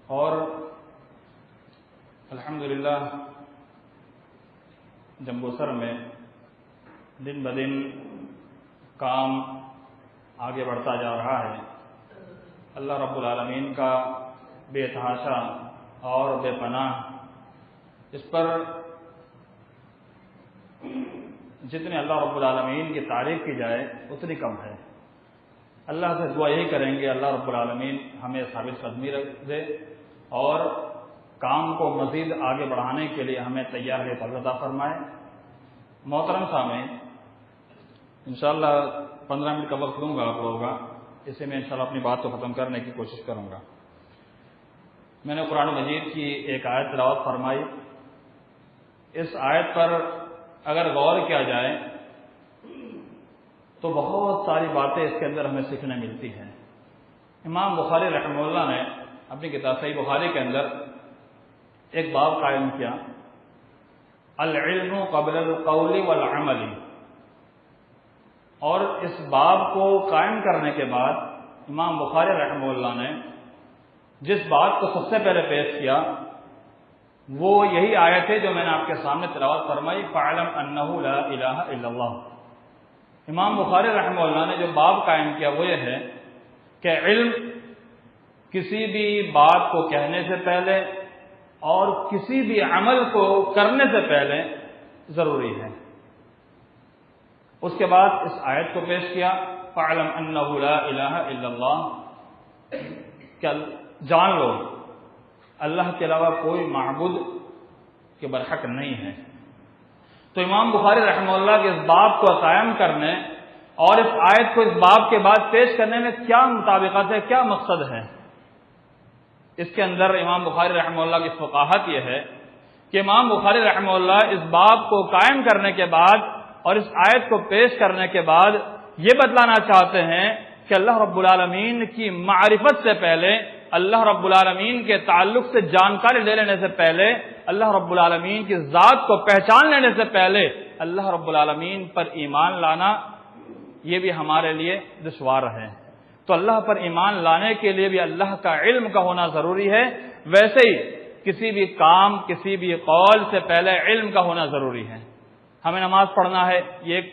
اور الحمدللہ جمبوسر میں دن بدن کام آگے بڑھتا جا رہا ہے۔ اللہ رب العالمین کا بے تحاشا اور بے پناہ اس پر جتنے اللہ رب العالمین کی تعریف کی جائے اتنی کم ہے۔ اللہ سے دعا یہی کریں گے اللہ رب العالمین ہمیں ثابت قدمی دے اور کام کو مزید آگے بڑھانے کے لیے ہمیں تیار عطا فرمائے۔ محترم سامعین، انشاءاللہ 15 منٹ کا وقت دوں گا آپ لوگوں کا، اسے میں انشاءاللہ اپنی بات کو ختم کرنے کی کوشش کروں گا۔ میں نے قرآن مجید کی ایک آیت تلاوت فرمائی۔ اس آیت پر اگر غور کیا جائے تو بہت ساری باتیں اس کے اندر ہمیں سیکھنے ملتی ہیں۔ امام بخاری رحمہ اللہ نے اپنی کتاب صحیح بخاری کے اندر ایک باب قائم کیا، العلم قبل القول والعمل، اور اس باب کو قائم کرنے کے بعد امام بخاری رحمہ اللہ نے جس بات کو سب سے پہلے پیش کیا وہ یہی آیت ہے جو میں نے آپ کے سامنے تلاوت فرمائی، فَاعْلَمْ أَنَّهُ لَا إِلَٰهَ إِلَّا اللَّهُ۔ امام بخاری رحمہ اللہ نے جو باب قائم کیا وہ یہ ہے کہ علم کسی بھی بات کو کہنے سے پہلے اور کسی بھی عمل کو کرنے سے پہلے ضروری ہے۔ اس کے بعد اس آیت کو پیش کیا، فَاعْلَمْ أَنَّهُ لَا إِلَٰهَ إِلَّا اللَّهُ، کہ جان لو اللہ کے علاوہ کوئی معبود کے برحق نہیں ہے۔ تو امام بخاری رحمہ اللہ کے اس باب کو قائم کرنے اور اس آیت کو اس باب کے بعد پیش کرنے میں کیا مطابقت ہے، کیا مقصد ہے؟ اس کے اندر امام بخاری رحمہ اللہ کی فقاہت یہ ہے کہ امام بخاری رحمہ اللہ اس باب کو قائم کرنے کے بعد اور اس آیت کو پیش کرنے کے بعد یہ بتلانا چاہتے ہیں کہ اللہ رب العالمین کی معرفت سے پہلے، اللہ رب العالمین کے تعلق سے جانکاری لے لینے سے پہلے، اللہ رب العالمین کی ذات کو پہچان لینے سے پہلے اللہ رب العالمین پر ایمان لانا یہ بھی ہمارے لیے دشوار ہے۔ تو اللہ پر ایمان لانے کے لیے بھی اللہ کا علم کا ہونا ضروری ہے، ویسے ہی کسی بھی کام، کسی بھی قول سے پہلے علم کا ہونا ضروری ہے۔ ہمیں نماز پڑھنا ہے، یہ ایک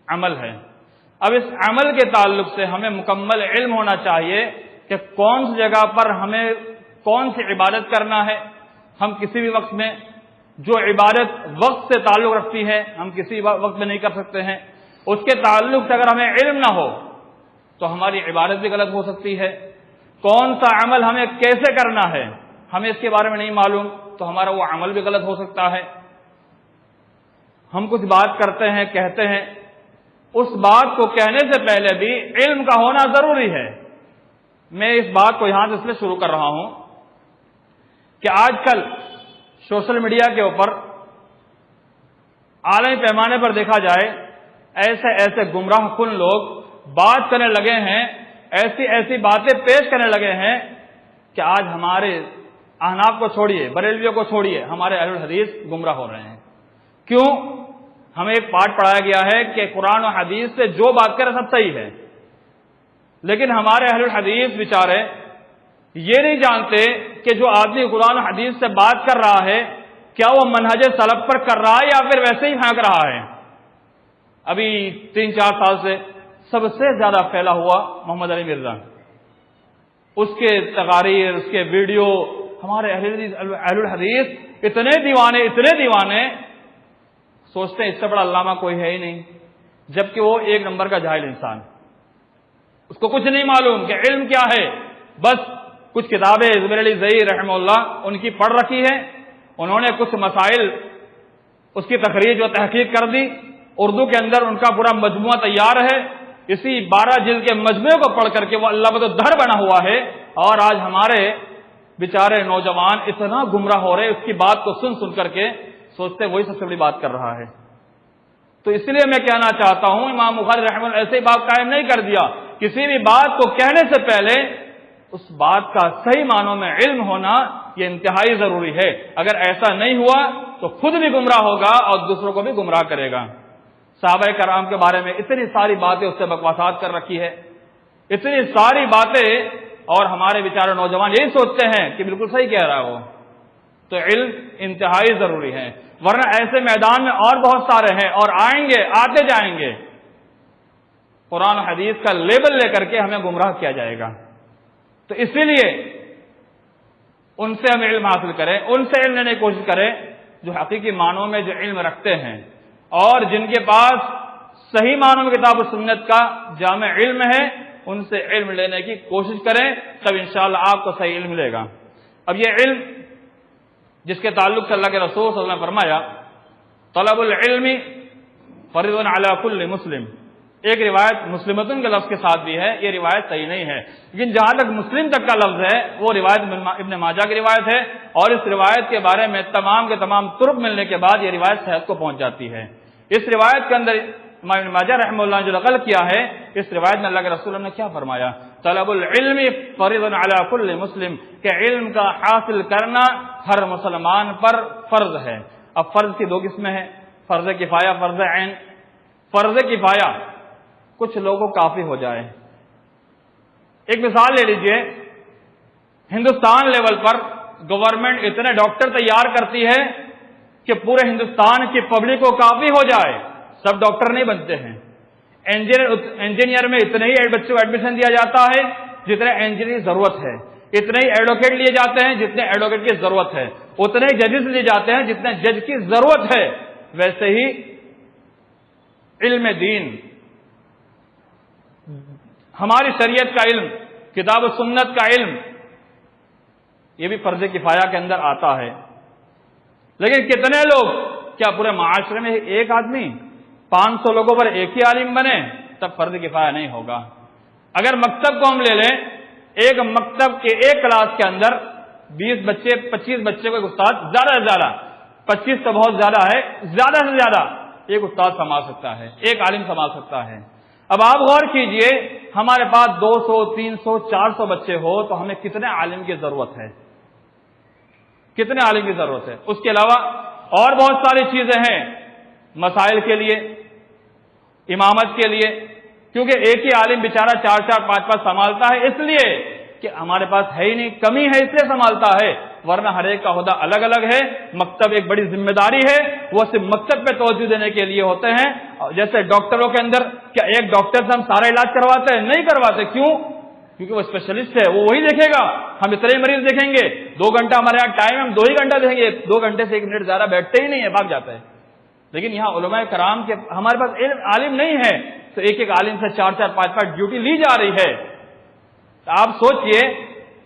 عمل ہے۔ اب اس عمل کے تعلق سے ہمیں مکمل علم ہونا چاہیے کہ کون سی جگہ پر ہمیں کون سی عبادت کرنا ہے۔ ہم کسی بھی وقت میں جو عبادت وقت سے تعلق رکھتی ہے ہم کسی وقت میں نہیں کر سکتے ہیں، اس کے تعلق سے اگر ہمیں علم نہ ہو تو ہماری عبادت بھی غلط ہو سکتی ہے۔ کون سا عمل ہمیں کیسے کرنا ہے ہمیں اس کے بارے میں نہیں معلوم تو ہمارا وہ عمل بھی غلط ہو سکتا ہے۔ ہم کچھ بات کرتے ہیں، کہتے ہیں، اس بات کو کہنے سے پہلے بھی علم کا ہونا ضروری ہے۔ میں اس بات کو یہاں سے اس لیے شروع کر رہا ہوں کہ آج کل سوشل میڈیا کے اوپر عالمی پیمانے پر دیکھا جائے ایسے گمراہ کن لوگ بات کرنے لگے ہیں، ایسی باتیں پیش کرنے لگے ہیں کہ آج ہمارے احناف کو چھوڑیے، بریلویوں کو چھوڑیے، ہمارے اہل الحدیث گمراہ ہو رہے ہیں۔ کیوں؟ ہمیں ایک پاٹ پڑھایا گیا ہے کہ قرآن و حدیث سے جو بات کرے سب صحیح ہے، لیکن ہمارے اہل الحدیث بیچارے یہ نہیں جانتے کہ جو آدمی قرآن و حدیث سے بات کر رہا ہے کیا وہ منہج سلف پر کر رہا ہے یا پھر ویسے ہی پھینک رہا ہے۔ ابھی 3-4 سال سے سب سے زیادہ پھیلا ہوا محمد علی مرزا، اس کے تقاریر، اس کے ویڈیو، ہمارے اہل الحدیث اتنے دیوانے سوچتے ہیں اس سے بڑا علامہ کوئی ہے ہی نہیں، جبکہ وہ ایک نمبر کا جاہل انسان، اس کو کچھ نہیں معلوم کہ علم کیا ہے۔ بس کچھ کتابیں زبیر علی زئی رحمہ اللہ ان کی پڑھ رکھی ہے، انہوں نے کچھ مسائل اس کی تخریج و تحقیق کر دی، اردو کے اندر ان کا پورا مجموعہ تیار ہے، اسی 12 جلد کے مجموعے کو پڑھ کر کے وہ اللہ بد دھر بنا ہوا ہے، اور آج ہمارے بیچارے نوجوان اتنا گمراہ ہو رہے اس کی بات کو سن کر کے سوچتے وہی سب سے بڑی بات کر رہا ہے۔ تو اس لیے میں کہنا چاہتا ہوں امام بخاری رحمہ اللہ ایسے ہی باب قائم نہیں کر دیا، کسی بھی بات کو کہنے سے پہلے اس بات کا صحیح معنوں میں علم ہونا یہ انتہائی ضروری ہے۔ اگر ایسا نہیں ہوا تو خود بھی گمراہ ہوگا اور دوسروں کو بھی گمراہ کرے گا۔ صحابہ کرام کے بارے میں اتنی ساری باتیں اس سے بکواسات کر رکھی ہے، اتنی ساری باتیں اور ہمارے بیچارے نوجوان یہی سوچتے ہیں کہ بالکل صحیح کہہ رہا ہے وہ. تو علم انتہائی ضروری ہے، ورنہ ایسے میدان میں اور بہت سارے ہیں اور آئیں گے، آتے جائیں گے. قرآن و حدیث کا لیبل لے کر کے ہمیں گمراہ کیا جائے گا. تو اسی لیے ان سے ہم علم حاصل کریں، ان سے علم لینے کی کوشش کریں جو حقیقی معنوں میں جو علم رکھتے ہیں اور جن کے پاس صحیح معنوں میں کتاب و سنت کا جامع علم ہے. ان سے علم لینے کی کوشش کریں، تب انشاءاللہ آپ کو صحیح علم ملے گا. اب یہ علم جس کے تعلق سے اللہ کے رسول صلی اللہ علیہ وسلم نے فرمایا طلب العلم فرض علی کل مسلم. ایک روایت مسلمتن کے لفظ کے ساتھ بھی ہے، یہ روایت صحیح نہیں ہے، لیکن جہاں تک مسلم تک کا لفظ ہے وہ روایت ابن ماجہ کی روایت ہے، اور اس روایت کے بارے میں تمام کے تمام طرق ملنے کے بعد یہ روایت صحت کو پہنچ جاتی ہے. اس روایت کے اندر امام ابن ماجہ رحمہ اللہ نے جو نقل کیا ہے، اس روایت میں اللہ کے رسول نے کیا فرمایا؟ طلب العلم فرض علی کل مسلم، کہ علم کا حاصل کرنا ہر مسلمان پر فرض ہے. اب فرض کی دو قسمیں ہیں، فرض کفایہ، فرض عین. فرض کفایہ کچھ لوگوں کو کافی ہو جائے. ایک مثال لے لیجئے، ہندوستان لیول پر گورنمنٹ اتنے ڈاکٹر تیار کرتی ہے کہ پورے ہندوستان کی پبلک کو کافی ہو جائے. سب ڈاکٹر نہیں بنتے ہیں. انجینئر میں اتنے ہی بچوں کو ایڈمیشن دیا جاتا ہے جتنے انجینئر کی ضرورت ہے، اتنے ہی ایڈوکیٹ لیے جاتے ہیں جتنے ایڈوکیٹ کی ضرورت ہے، اتنے ہی ججز لیے جاتے ہیں جتنے جج کی ضرورت ہے. ویسے ہی علم دین، ہماری شریعت کا علم، کتاب و سنت کا علم، یہ بھی فرض کفایہ کے اندر آتا ہے. لیکن کتنے لوگ، کیا پورے معاشرے میں ایک آدمی 500 لوگوں پر ایک ہی عالم بنے؟ تب فرض کفایہ نہیں ہوگا. اگر مکتب کو ہم لے لیں، ایک مکتب کے ایک کلاس کے اندر 20 بچے 25 بچے کو ایک استاد، زیادہ سے زیادہ 25 تو بہت زیادہ ہے، زیادہ سے زیادہ ایک استاد سنبھال سکتا ہے، ایک عالم سنبھال سکتا ہے. اب آپ غور کیجئے، ہمارے پاس 200 300 400 بچے ہو تو ہمیں کتنے عالم کی ضرورت ہے؟ کتنے عالم کی ضرورت ہے؟ اس کے علاوہ اور بہت ساری چیزیں ہیں، مسائل کے لیے، امامت کے لیے، کیونکہ ایک ہی عالم بیچارہ 4 5 سنبھالتا ہے اس لیے کہ ہمارے پاس ہے ہی نہیں، کمی ہے اس لیے سنبھالتا ہے، ورنہ ہر ایک کا عہدہ الگ الگ ہے. مکتب ایک بڑی ذمہ داری ہے، وہ صرف مکتب پہ توجہ دینے کے لیے ہوتے ہیں. جیسے ڈاکٹروں کے اندر، کیا ایک ڈاکٹر سے ہم سارا علاج کرواتے ہیں؟ نہیں کرواتے. کیوں؟ کیونکہ وہ اسپیشلسٹ ہے، وہ وہی دیکھے گا. ہم اتنے مریض دیکھیں گے، 2 گھنٹہ ہمارے یہاں ٹائم ہے، ہم 2 ہی گھنٹہ دیکھیں گے، 2 گھنٹے سے 1 منٹ زیادہ بیٹھتے ہی نہیں ہے، بھاگ جاتا ہے. لیکن یہاں علماء کرام کے ہمارے پاس عالم نہیں ہے تو ایک ایک عالم سے 4 5 ڈیوٹی لی جا رہی ہے. تو آپ سوچئے،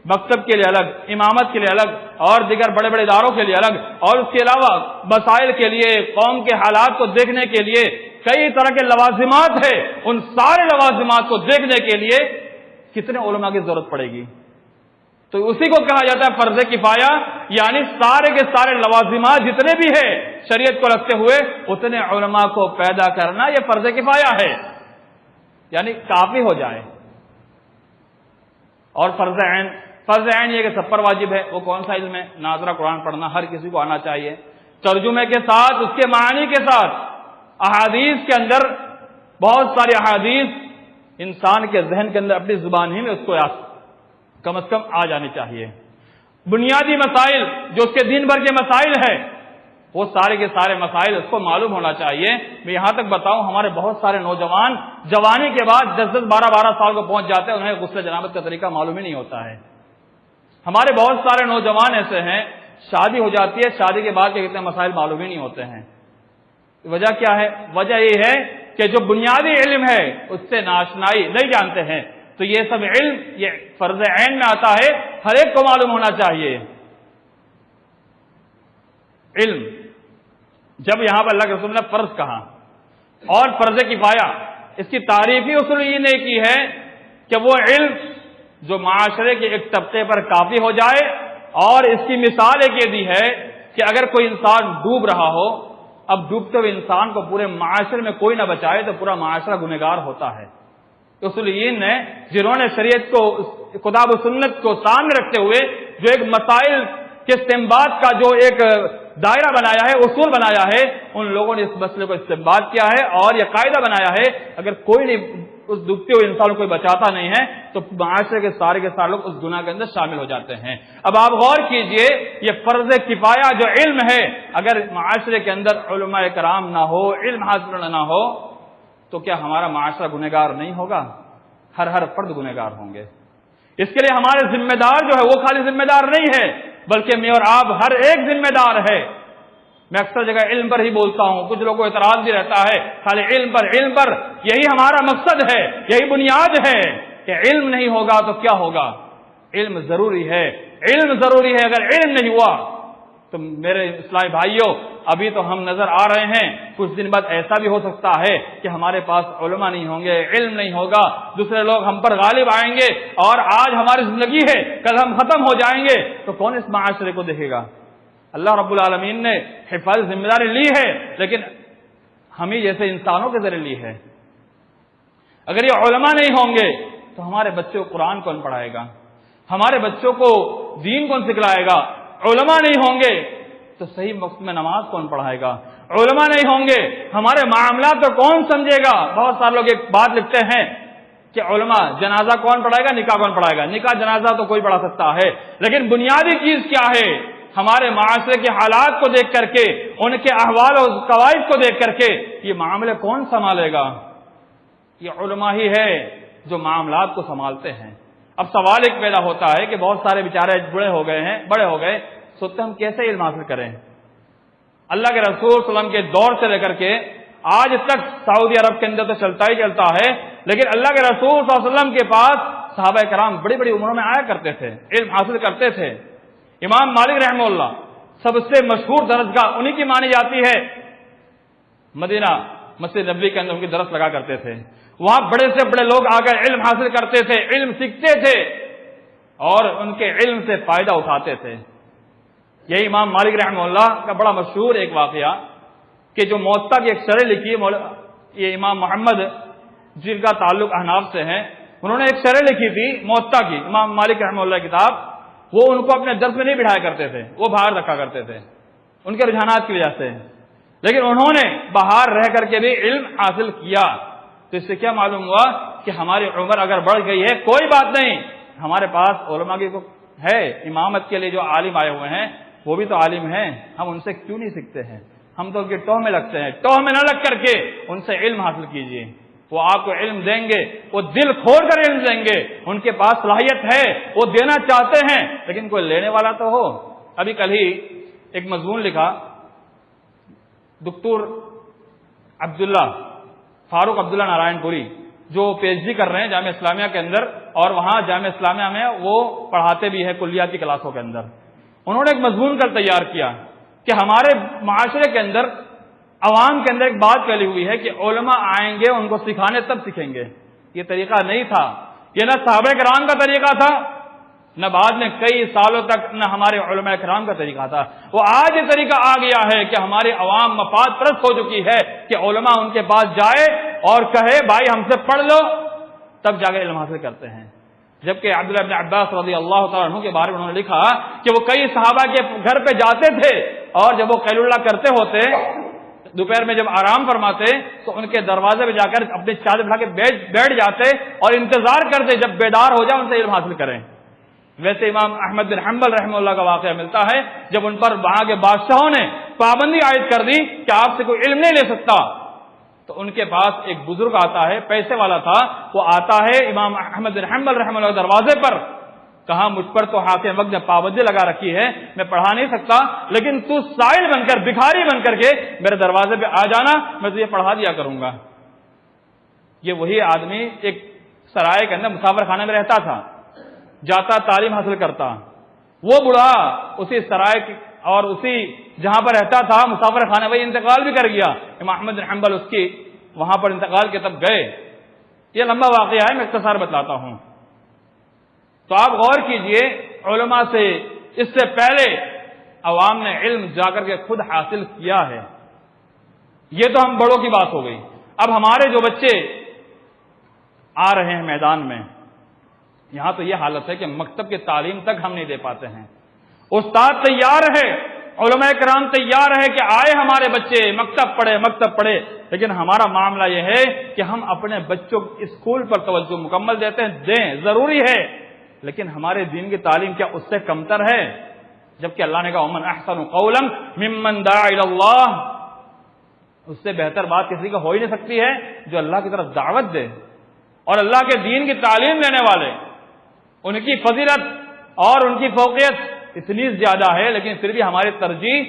مکتب کے لیے الگ، امامت کے لیے الگ، اور دیگر بڑے بڑے اداروں کے لیے الگ، اور اس کے علاوہ مسائل کے لیے، قوم کے حالات کو دیکھنے کے لیے کئی طرح کے لوازمات ہیں. ان سارے لوازمات کو دیکھنے کے لیے کتنے علماء کی ضرورت پڑے گی؟ تو اسی کو کہا جاتا ہے فرض کفایہ، یعنی سارے کے سارے لوازمات جتنے بھی ہیں شریعت کو رکھتے ہوئے اتنے علماء کو پیدا کرنا یہ فرض کفایہ ہے، یعنی کافی ہو جائے. اور فرض عین یہ کہ سب پر واجب ہے. وہ کون سا علم ہے؟ ناظرہ قرآن پڑھنا ہر کسی کو آنا چاہیے، ترجمے کے ساتھ، اس کے معنی کے ساتھ. احادیث کے اندر بہت ساری احادیث انسان کے ذہن کے اندر اپنی زبان ہی میں اس کو کم از کم آ جانی چاہیے. بنیادی مسائل جو اس کے دین بھر کے مسائل ہیں، وہ سارے کے سارے مسائل اس کو معلوم ہونا چاہیے. میں یہاں تک بتاؤں، ہمارے بہت سارے نوجوان جوانی کے بعد 10 12 سال کو پہنچ جاتے ہیں، انہیں غسل جنابت کا طریقہ معلوم ہی نہیں ہوتا ہے. ہمارے بہت سارے نوجوان ایسے ہیں، شادی ہو جاتی ہے، شادی کے بعد کے کتنے مسائل معلوم ہی نہیں ہوتے ہیں. وجہ کیا ہے؟ وجہ یہ ہے کہ جو بنیادی علم ہے اس سے ناشنائی نہیں جانتے ہیں. تو یہ سب علم یہ فرض عین میں آتا ہے، ہر ایک کو معلوم ہونا چاہیے. علم جب یہاں پر اللہ کے رسول نے فرض کہا اور فرض کفایہ، اس کی تعریفی اصول یہ نہیں کی ہے کہ وہ علم جو معاشرے کے ایک طبقے پر کافی ہو جائے. اور اس کی مثال ایک یہ دی ہے کہ اگر کوئی انسان ڈوب رہا ہو، اب ڈوبتے ہوئے انسان کو پورے معاشرے میں کوئی نہ بچائے تو پورا معاشرہ گنہگار ہوتا ہے. اصولین نے جنہوں نے شریعت کو، کتاب و سنت کو سامنے رکھتے ہوئے جو ایک مسائل کے استنباط کا جو ایک دائرہ بنایا ہے، اصول بنایا ہے، ان لوگوں نے اس مسئلے کو استنباط کیا ہے اور یہ قاعدہ بنایا ہے، اگر کوئی نہیں اس ڈوبتے ہوئے انسان کو کوئی بچاتا نہیں ہے تو معاشرے کے سارے لوگ اس گناہ کے اندر شامل ہو جاتے ہیں۔ اب آپ غور کیجئے، یہ فرض کفایہ جو علم ہے، اگر معاشرے کے اندر علماء کرام نہ ہو، علم حاصل نہ ہو، تو کیا ہمارا معاشرہ گنہگار نہیں ہوگا؟ ہر فرد گنہگار ہوں گے۔ اس کے لیے ہمارے ذمہ دار جو ہے وہ خالی ذمہ دار نہیں ہے، بلکہ میں اور آپ ہر ایک ذمہ دار ہے۔ میں اکثر جگہ علم پر ہی بولتا ہوں، کچھ لوگوں کو اعتراض بھی رہتا ہے خالی علم پر، یہی ہمارا مقصد ہے، یہی بنیاد ہے کہ علم نہیں ہوگا تو کیا ہوگا؟ علم ضروری ہے، علم ضروری ہے۔ اگر علم نہیں ہوا تو میرے اسلامی بھائیوں، ابھی تو ہم نظر آ رہے ہیں، کچھ دن بعد ایسا بھی ہو سکتا ہے کہ ہمارے پاس علماء نہیں ہوں گے، علم نہیں ہوگا، دوسرے لوگ ہم پر غالب آئیں گے، اور آج ہماری زندگی ہے، کل ہم ختم ہو جائیں گے، تو کون اس معاشرے کو دیکھے گا؟ اللہ رب العالمین نے حفاظت ذمہ داری لی ہے، لیکن ہم ہی جیسے انسانوں کے ذریعے لی ہے۔ اگر یہ علماء نہیں ہوں گے تو ہمارے بچوں کو قرآن کون پڑھائے گا؟ ہمارے بچوں کو دین کون سکھلائے گا؟ علماء نہیں ہوں گے تو صحیح وقت میں نماز کون پڑھائے گا؟ علماء نہیں ہوں گے ہمارے معاملات کو کون سمجھے گا؟ بہت سارے لوگ ایک بات لکھتے ہیں کہ علماء جنازہ کون پڑھائے گا، نکاح کون پڑھائے گا؟ نکاح جنازہ تو کوئی پڑھا سکتا ہے، لیکن بنیادی چیز کیا ہے؟ ہمارے معاشرے کے حالات کو دیکھ کر کے، ان کے احوال اور قواعد کو دیکھ کر کے یہ معاملے کون سنبھالے گا؟ یہ علماء ہی ہے جو معاملات کو سنبھالتے ہیں۔ اب سوال ایک پیدا ہوتا ہے کہ بہت سارے بیچارے بڑے ہو گئے، سوچتے ہم کیسے علم حاصل کریں؟ اللہ کے رسول صلی اللہ علیہ وسلم کے دور سے لے کر کے آج تک سعودی عرب کے اندر تو چلتا ہی چلتا ہے، لیکن اللہ کے رسول صلی اللہ علیہ وسلم کے پاس صحابہ کرام بڑی بڑی عمروں میں آیا کرتے تھے، علم حاصل کرتے تھے۔ امام مالک رحمہ اللہ سب سے مشہور درسگاہ انہی کی مانی جاتی ہے، مدینہ مسجد نبوی کے اندر ان کی درس لگا کرتے تھے، وہاں بڑے سے بڑے لوگ آ کر علم حاصل کرتے تھے، علم سیکھتے تھے اور ان کے علم سے فائدہ اٹھاتے تھے۔ یہی امام مالک رحمہ اللہ کا بڑا مشہور ایک واقعہ کہ جو موطا کی ایک شرح لکھی ہے، یہ امام محمد جن کا تعلق احناف سے ہے، انہوں نے ایک شرح لکھی تھی موطا کی، امام مالک رحمہ اللہ کی کتاب، وہ ان کو اپنے درس میں نہیں بٹھایا کرتے تھے، وہ باہر رکھا کرتے تھے ان کے رجحانات کی وجہ سے، لیکن انہوں نے باہر رہ کر کے بھی علم حاصل کیا۔ تو اس سے کیا معلوم ہوا کہ ہماری عمر اگر بڑھ گئی ہے کوئی بات نہیں، ہمارے پاس علماء کی ہے، امامت کے لیے جو عالم آئے ہوئے ہیں وہ بھی تو عالم ہیں، ہم ان سے کیوں نہیں سیکھتے ہیں؟ ہم تو ان کے ٹوہ میں لگتے ہیں، ٹوہ میں نہ لگ کر کے ان سے علم حاصل کیجیے، وہ آپ کو علم دیں گے، وہ دل کھول کر علم دیں گے، ان کے پاس صلاحیت ہے، وہ دینا چاہتے ہیں، لیکن کوئی لینے والا تو ہو۔ ابھی کل ہی ایک مضمون لکھا دکتور فاروق عبداللہ نارائن پوری، جو پی ایچ ڈی کر رہے ہیں جامعہ اسلامیہ کے اندر، اور وہاں جامعہ اسلامیہ میں وہ پڑھاتے بھی ہیں کلیات کی کلاسوں کے اندر۔ انہوں نے ایک مضمون کل تیار کیا کہ ہمارے معاشرے کے اندر، عوام کے اندر ایک بات پھیلی ہوئی ہے کہ علماء آئیں گے ان کو سکھانے تب سیکھیں گے۔ یہ طریقہ نہیں تھا، یہ نہ صحابہ کرام کا طریقہ تھا، نہ بعد میں کئی سالوں تک نہ ہمارے علماء کرام کا طریقہ تھا۔ وہ آج یہ طریقہ آ گیا ہے کہ ہماری عوام مفاد پرست ہو چکی ہے کہ علماء ان کے پاس جائے اور کہے بھائی ہم سے پڑھ لو، تب جا کے علم حاصل کرتے ہیں۔ جبکہ عبداللہ بن عباس رضی اللہ تعالیٰ عنہ کے بارے میں انہوں نے لکھا کہ وہ کئی صحابہ کے گھر پہ جاتے تھے اور جب وہ قیل اللہ کرتے ہوتے، دوپہر میں جب آرام فرماتے تو ان کے دروازے پہ جا کر اپنی چادر بنا کے بیٹھ جاتے اور انتظار کرتے جب بیدار ہو جائے ان سے علم حاصل کریں۔ ویسے امام احمد بن حنبل رحمہ اللہ کا واقعہ ملتا ہے، جب ان پر وہاں کے بادشاہوں نے پابندی عائد کر دی کہ آپ سے کوئی علم نہیں لے سکتا، تو ان کے پاس ایک بزرگ آتا ہے، پیسے والا تھا، وہ آتا ہے امام احمد بن حنبل رحمہ اللہ کے دروازے پر، کہا مجھ پر تو حاکم وقت نے پابندی لگا رکھی ہے، میں پڑھا نہیں سکتا، لیکن تو سائل بن کر، بھکاری بن کر کے میرے دروازے پہ آ جانا، میں تجھے پڑھا دیا کروں گا۔ یہ وہی آدمی ایک سرائے کے اندر مسافر خانے میں رہتا تھا، جاتا تعلیم حاصل کرتا، وہ بوڑھا اسی سرائے اور اسی جہاں پر رہتا تھا مسافر خانے، وہی انتقال بھی کر گیا، امام احمد بن حنبل اس کی وہاں پر انتقال کے تب گئے۔ یہ لمبا واقعہ ہے، میں اختصار بتلاتا ہوں۔ تو آپ غور کیجئے، علماء سے اس سے پہلے عوام نے علم جا کر کے خود حاصل کیا ہے۔ یہ تو ہم بڑوں کی بات ہو گئی۔ اب ہمارے جو بچے آ رہے ہیں میدان میں، یہاں تو یہ حالت ہے کہ مکتب کی تعلیم تک ہم نہیں دے پاتے ہیں۔ استاد تیار ہے علماء کرام تیار ہے کہ آئے ہمارے بچے مکتب پڑھے، لیکن ہمارا معاملہ یہ ہے کہ ہم اپنے بچوں اسکول پر توجہ مکمل دیتے ہیں، دیں، ضروری ہے، لیکن ہمارے دین کی تعلیم کیا اس سے کمتر ہے؟ جبکہ اللہ نے کہا ومن احسن قولا ممن دعا الی اللہ، اس سے بہتر بات کسی کا ہو ہی نہیں سکتی ہے جو اللہ کی طرف دعوت دے اور اللہ کے دین کی تعلیم دینے والے، ان کی فضیلت اور ان کی فوقیت اتنی زیادہ ہے، لیکن پھر بھی ہماری ترجیح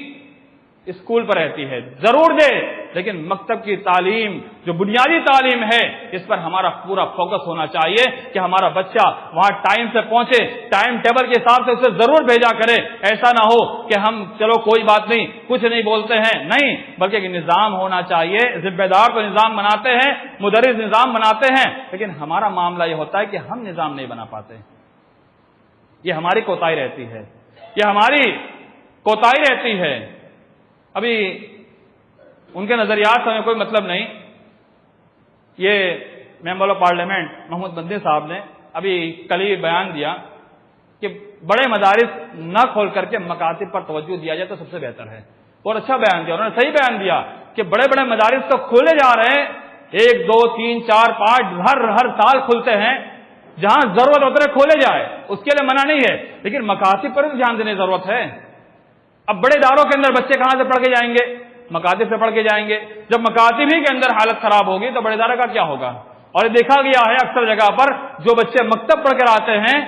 اسکول پر رہتی ہے، ضرور دے، لیکن مکتب کی تعلیم جو بنیادی تعلیم ہے اس پر ہمارا پورا فوکس ہونا چاہیے کہ ہمارا بچہ وہاں ٹائم سے پہنچے، ٹائم ٹیبل کے حساب سے اسے ضرور بھیجا کرے۔ ایسا نہ ہو کہ ہم چلو کوئی بات نہیں، کچھ نہیں بولتے ہیں، نہیں، بلکہ کہ نظام ہونا چاہیے۔ ذمہ دار تو نظام بناتے ہیں، مدرس نظام بناتے ہیں، لیکن ہمارا معاملہ یہ ہوتا ہے کہ ہم نظام نہیں بنا پاتے، یہ ہماری کوتاہی رہتی ہے، یہ ہماری کوتاہی رہتی ہے۔ ابھی ان کے نظریات سے ہمیں کوئی مطلب نہیں، یہ ممبر آف پارلیمنٹ محمود بندی صاحب نے ابھی کل ہی بیان دیا کہ بڑے مدارس نہ کھول کر کے مکاتب پر توجہ دیا جائے تو سب سے بہتر ہے۔ بہت اچھا بیان دیا، انہوں نے صحیح بیان دیا کہ بڑے بڑے مدارس تو کھولے جا رہے ہیں، 1 2 3 4 5 ہر سال کھلتے ہیں، جہاں ضرورت ہوتا ہے کھولے جائے، اس کے لیے منع نہیں ہے، لیکن مکاتب پر بھی دھیان دینے کی ضرورت ہے۔ اب بڑے اداروں کے اندر بچے کہاں سے پڑھ کے جائیں گے؟ مکاتب سے پڑھ کے جائیں گے۔ جب مکاتب ہی کے اندر حالت خراب ہوگی تو بڑے ادارے کا کیا ہوگا؟ اور یہ دیکھا گیا ہے اکثر جگہ پر جو بچے مکتب پڑھ کر آتے ہیں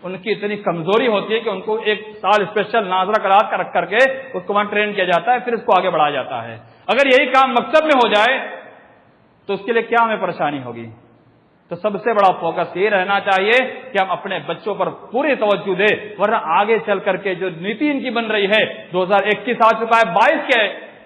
ان کی اتنی کمزوری ہوتی ہے کہ ان کو 1 سال اسپیشل ناظرہ کلاس کا رکھ کر کے اس کو وہاں ٹرین کیا جاتا ہے، پھر اس کو آگے بڑھایا جاتا ہے۔ اگر یہی کام مکتب میں ہو جائے تو اس کے لیے کیا ہمیں پریشانی ہوگی؟ تو سب سے بڑا فوکس یہ رہنا چاہیے کہ ہم اپنے بچوں پر پوری توجہ دیں، ورنہ آگے چل کر کے جو نیتی ان کی بن رہی ہے، 2021 آ چکا ہے، 22 کے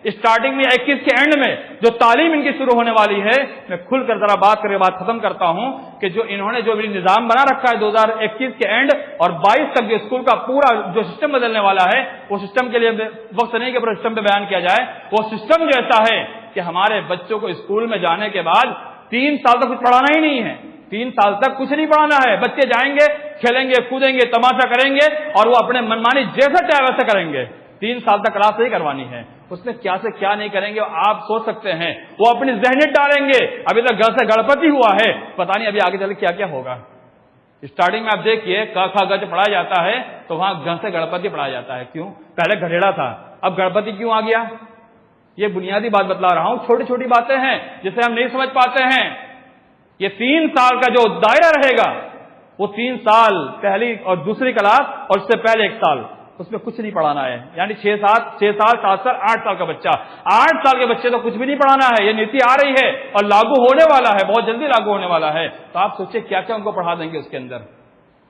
اسٹارٹنگ میں، 21 کے اینڈ میں جو تعلیم ان کی شروع ہونے والی ہے، میں کھل کر ذرا بات کر کے بات ختم کرتا ہوں کہ جو انہوں نے جو بھی نظام بنا رکھا ہے 2021 کے اینڈ اور 22 تک جو اسکول کا پورا جو سسٹم بدلنے والا ہے، وہ سسٹم کے لیے وقت نہیں کہ پورا سسٹم پہ بیان کیا جائے، وہ سسٹم جو ایسا ہے کہ ہمارے بچوں کو اسکول میں جانے کے بعد 3 سال تک کچھ پڑھانا ہی نہیں ہے، 3 سال تک کچھ نہیں پڑھانا ہے۔ بچے جائیں گے، کھیلیں گے، کودیں گے، تماشا کریں گے اور وہ اپنے منمانی جیسا چاہے ویسا کریں گے۔ 3 سال تک کلاس نہیں کروانی ہے، اس میں کیا سے کیا نہیں کریں گے آپ سوچ سکتے ہیں، وہ اپنی ذہنیت ڈالیں گے۔ ابھی تک گھر سے گڑپتی ہوا ہے، پتہ نہیں ابھی آگے چل کیا کیا ہوگا۔ اسٹارٹنگ میں آپ دیکھیے ک خ گ جو پڑھایا جاتا ہے تو وہاں گھر سے گڑپتی پڑھایا جاتا ہے، کیوں؟ پہلے گھڑیڑا تھا، اب گڑپتی کیوں آ گیا؟ یہ بنیادی بات بتلا رہا ہوں، چھوٹی چھوٹی باتیں ہیں جسے ہم نہیں سمجھ پاتے ہیں۔ یہ 3 سال کا جو دائرہ رہے گا وہ 3 سال پہلی اور دوسری کلاس اور اس سے پہلے 1 سال اس میں کچھ نہیں پڑھانا ہے، یعنی 6 سال 7 سال 8 سال کا بچہ، 8 سال کے بچے تو کچھ بھی نہیں پڑھانا ہے۔ یہ نیتی آ رہی ہے اور لاگو ہونے والا ہے، بہت جلدی لاگو ہونے والا ہے، تو آپ سوچیں کیا کیا ان کو پڑھا دیں گے اس کے اندر۔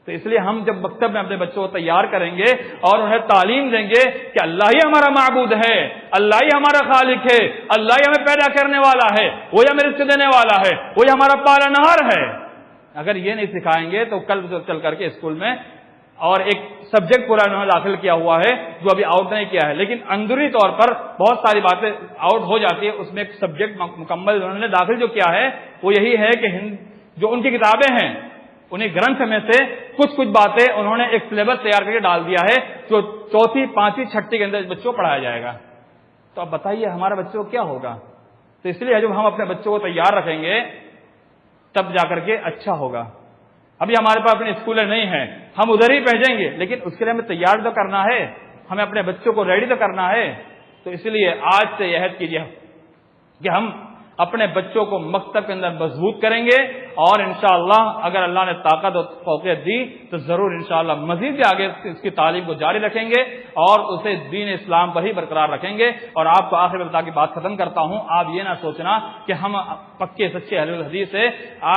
تو اس لیے ہم جب مکتب میں اپنے بچوں کو تیار کریں گے اور انہیں تعلیم دیں گے کہ اللہ ہی ہمارا معبود ہے، اللہ ہی ہمارا خالق ہے، اللہ ہی ہمیں پیدا کرنے والا ہے، وہی ہمیں رزق دینے والا ہے، وہی ہمارا پالنہار ہے، اگر یہ نہیں سکھائیں گے تو کل چل کر کے اسکول میں اور ایک سبجیکٹ پورا انہوں نے داخل کیا ہوا ہے جو ابھی آؤٹ نہیں کیا ہے، لیکن اندرونی طور پر بہت ساری باتیں آؤٹ ہو جاتی ہے، اس میں ایک سبجیکٹ مکمل انہوں نے داخل جو کیا ہے وہ یہی ہے کہ جو ان کی کتابیں ہیں انہیں گرنتھ میں سے کچھ باتیں انہوں نے ایک سلیبس تیار کر کے ڈال دیا ہے جو 4تھی 5ویں 6ٹھی کے اندر بچوں کو پڑھایا جائے گا۔ تو اب بتائیے ہمارے بچوں کو کیا ہوگا؟ تو اس لیے جب ہم اپنے بچوں کو تیار رکھیں گے تب جا کر کے اچھا ہوگا۔ ابھی ہمارے پاس اپنے اسکولیں نہیں ہیں، ہم ادھر ہی بھیجیں گے، لیکن اس کے لیے ہمیں تیار تو کرنا ہے، ہمیں اپنے بچوں کو ریڈی تو کرنا ہے۔ تو اس لیے آج سے یہ عہد کیجیے کہ ہم اپنے بچوں کو مکتب کے اندر مضبوط کریں گے اور انشاءاللہ اگر اللہ نے طاقت اور فوقیت دی تو ضرور انشاءاللہ مزید بھی آگے اس کی تعلیم کو جاری رکھیں گے اور اسے دین اسلام پر ہی برقرار رکھیں گے۔ اور آپ کو آخر میں بتا کے بات ختم کرتا ہوں، آپ یہ نہ سوچنا کہ ہم پکے سچے اہل الحدیث سے،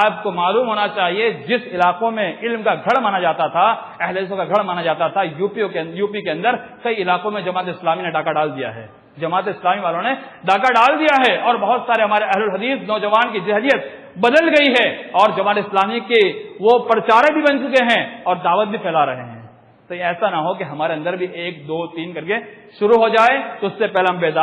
آپ کو معلوم ہونا چاہیے جس علاقوں میں علم کا گھڑ مانا جاتا تھا، اہل حدیثوں کا گھڑ مانا جاتا تھا، یوپی کے اندر کئی علاقوں میں جماعت اسلامی نے ڈاکہ ڈال دیا ہے، جماعت اسلامی والوں نے ڈاکہ ڈال دیا ہے اور بہت سارے ہمارے اہل الحدیث نوجوان کی ذہنیت بدل گئی ہے اور جماعت اسلامی کے وہ پرچارے بھی بن چکے ہیں اور دعوت بھی پھیلا رہے ہیں۔ تو ایسا نہ ہو کہ ہمارے اندر بھی 1 2 3 کر کے شروع ہو جائے، تو اس سے پہلے ہم بیدار